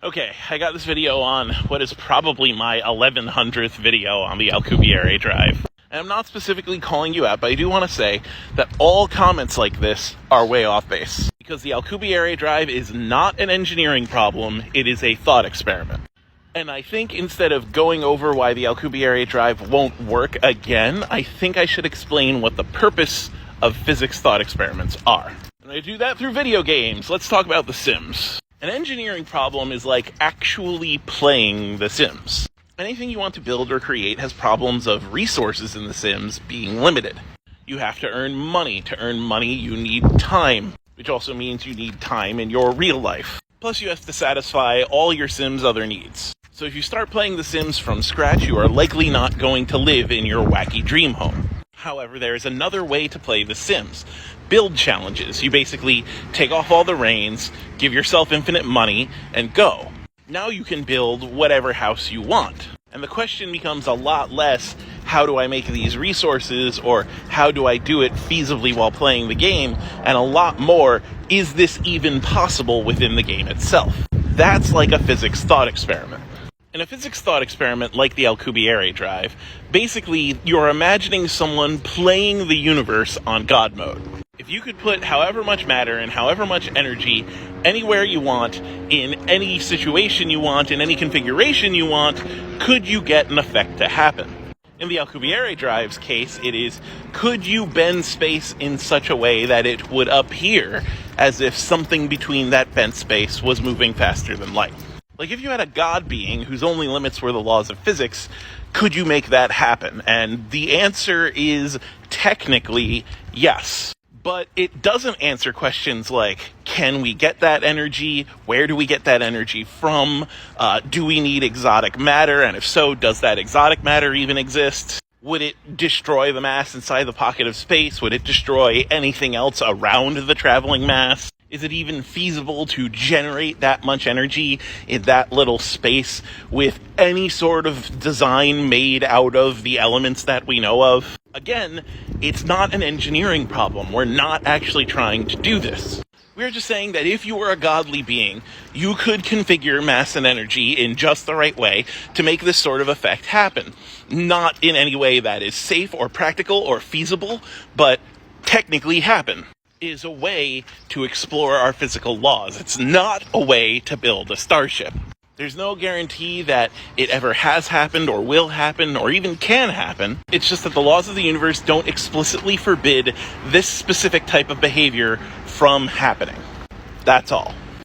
Okay, I got this video on what is probably my 1100th video on the Alcubierre drive. And I'm not specifically calling you out, but I do want to say that all comments like this are way off base. Because the Alcubierre drive is not an engineering problem, it is a thought experiment. And I think instead of going over why the Alcubierre drive won't work again, I think I should explain what the purpose of physics thought experiments are. And I do that through video games. Let's talk about The Sims. An engineering problem is like actually playing The Sims. Anything you want to build or create has problems of resources in The Sims being limited. You have to earn money. To earn money, you need time, which also means you need time in your real life. Plus, you have to satisfy all your Sims' other needs. So if you start playing The Sims from scratch, you are likely not going to live in your wacky dream home. However, there is another way to play The Sims. Build challenges. You basically take off all the reins, give yourself infinite money, and go. Now you can build whatever house you want. And the question becomes a lot less, how do I make these resources, or how do I do it feasibly while playing the game, and a lot more, is this even possible within the game itself? That's like a physics thought experiment. In a physics thought experiment like the Alcubierre drive, basically you're imagining someone playing the universe on God mode. If you could put however much matter and however much energy anywhere you want, in any situation you want, in any configuration you want, could you get an effect to happen? In the Alcubierre drive's case, it is, could you bend space in such a way that it would appear as if something between that bent space was moving faster than light? Like, if you had a god being whose only limits were the laws of physics, could you make that happen? And the answer is technically yes. But it doesn't answer questions like, can we get that energy? Where do we get that energy from? Do we need exotic matter? And if so, does that exotic matter even exist? Would it destroy the mass inside the pocket of space? Would it destroy anything else around the traveling mass? Is it even feasible to generate that much energy in that little space with any sort of design made out of the elements that we know of? Again, it's not an engineering problem. We're not actually trying to do this. We're just saying that if you were a godly being, you could configure mass and energy in just the right way to make this sort of effect happen. Not in any way that is safe or practical or feasible, but technically happen. Is a way to explore our physical laws. It's not a way to build a starship. There's no guarantee that it ever has happened or will happen or even can happen. It's just that the laws of the universe don't explicitly forbid this specific type of behavior from happening. That's all.